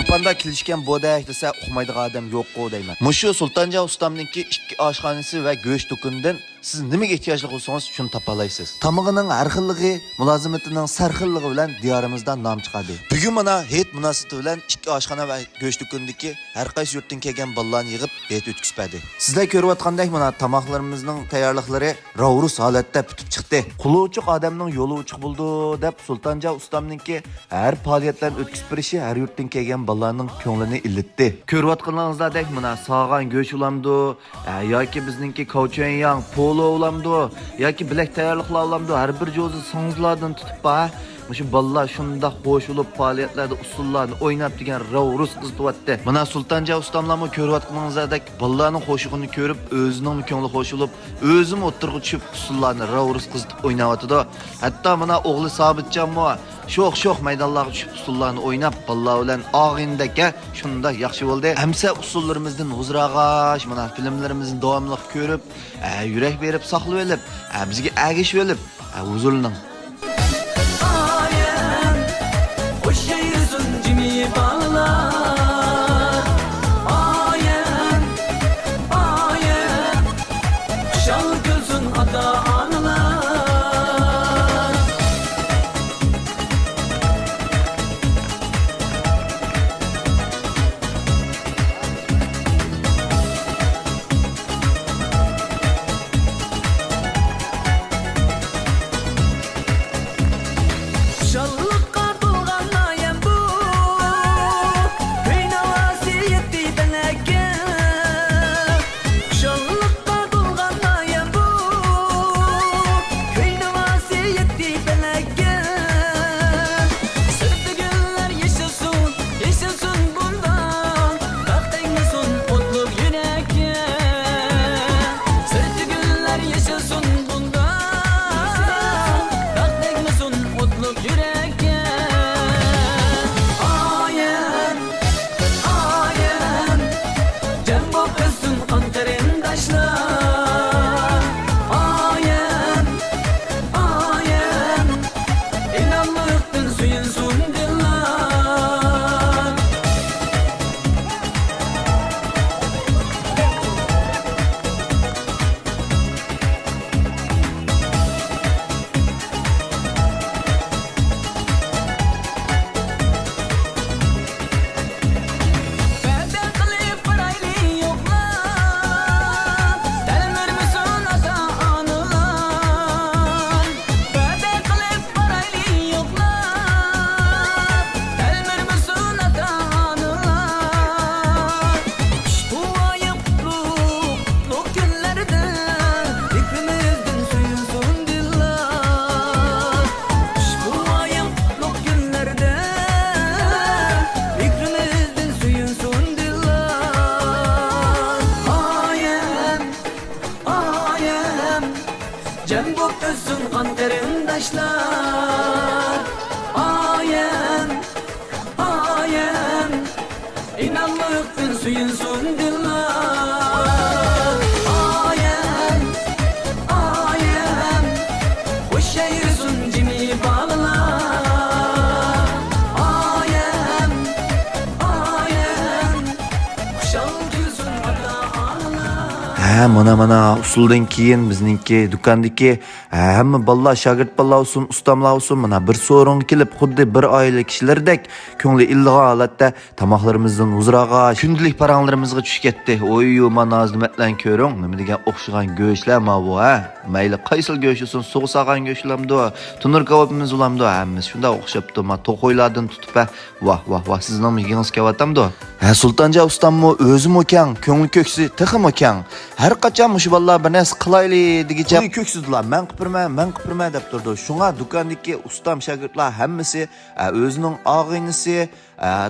Turpanda kilishgan bodak desa uqmaydigan odam yo'q-ku deyman. Mushu Sultonja ustamninki ikki oshxonasi va go'sht do'konidan siz nimaga ehtiyojli bo'lsangiz shuni topa olasiz. Tamog'ining har xilligi, mulozimatining sarxilligi bilan diyorimizdan nom chiqadi. Bugun mana hayit munosabati bilan ikki oshxona va go'sht do'konidagi har qaysi yurtdan kelgan bolalarni yig'ib hayit o'tkazibdi. Sizlar ko'rayotgandek mana tamoqlarimizning tayyorliqlari ravrus holatda bitib chiqdi. Quluvchiq odamning yo'li uchiq bo'ldi deb Sultonja ustamninki har faoliyatlarni o'tkazib berishi har yurtdan kelgan bolalarning ko'nglini ilitdi. Ko'rayotganingizdek mana sog'an go'sht ulamdi yoki bizningki kovchanyang polo ulamdi yoki bilak tayyorliqlar ulamdi har bir jo'zi songizlardan tutib ba Şu balla şunda hoş olup faaliyetlerde usullarını oynap degan ravrus qızıtıvatdi. Mana Sultonja ustamlarni ko'rayotganingizdek ballaning hoşluğunu ko'rib, o'zining ko'ngli hoş olup, o'zim o'tirg'i tushib usullarni ravrus qizitib o'ynayotdi. Hatto mana o'g'li Sobitjonmi sho'x maydonlarga tushib usullarni o'ynab, ballar bilan og'indaka shunda yaxshi bo'ldi. Hamsa usullarimizdan huzurag'ash, mana filmlarimizni davomli ko'rib, yurak berib saqlab olib, bizga ag'ish olib, huzurlaning. Bağlar ayem ayem şal gözün ada anılar Cem bu özün kan karındaşlar ayem ayem inanlıktın suyunsun dillar ayem ayem o şehirsun cimi bağlar ayem ayem kuşal gözün ata ağlar Mana usuldan keyin bizningki do'kondagi hamma balla shogird balla olsun, ustamlar olsun mana bir so'rin kelib xuddi bir oila kishilardek ko'ngli ilg'or holatda tamoqlarimizdan huzurag'a, kundalik paranglarimizga tushib ketdi. Oy, mana azmatlan ko'ring, nima degan o'xshagan go'shtlar ma bu Mayli qaysi go'sht olsun, so'g'sagan go'shtlarmi, tunur kabobimiz ulamdi, hammasi shunda o'xshabdi. Ma to'qoylardan tutib vah sizning yigingiz kelyapti. Sultonja ustammi o'zim o'kan, ko'ngil ko'ksi tixim o'kan. Har qachon mush bolalar bir narsa qilayli degicha ko'ksizlar, men qipirma deb turdi. Shunga do'kondagi ustam shogirdlar hammasi o'zining og'inisi,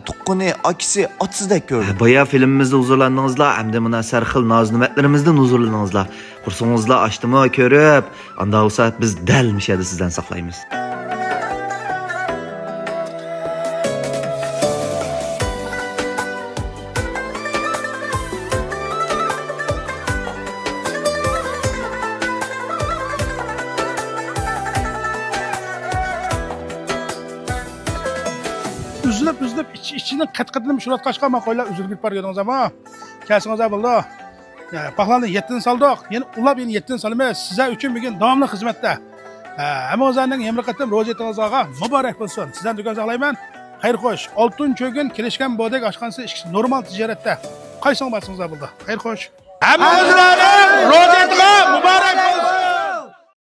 tuqquni, akisi, otsizdek ko'rdi. Boya filmimizda huzurlandingizlar, hamda mana sarxil noz-nimatlarimizdan huzurlandingizlar. Qursingizlar ochdimi ko'rib, unda bo'lsa biz dal mishada sizdan saqlaymiz. üzülüp deb içinin qat-qatını şurat qaşqa maqoylar üzülüp bargadingiz ama. Kelsingiz bo'ldi. Paxlanni 7 saldoq. Yeni ulab yeni 7 salamiz. Sizlar uchun bugun davomli xizmatda. Hamazanning yemri qatim ro'jatingizga muborak bo'lsin. Sizdan do'kon saqlayman. Xayr xo'sh. Oltin cho'gin kirishgan bodak oshxonasi normal tijoratda. Qaysing basingizlar bo'ldi. Xayr xo'sh. Hamazanning ro'jatiga muborak bo'lsin.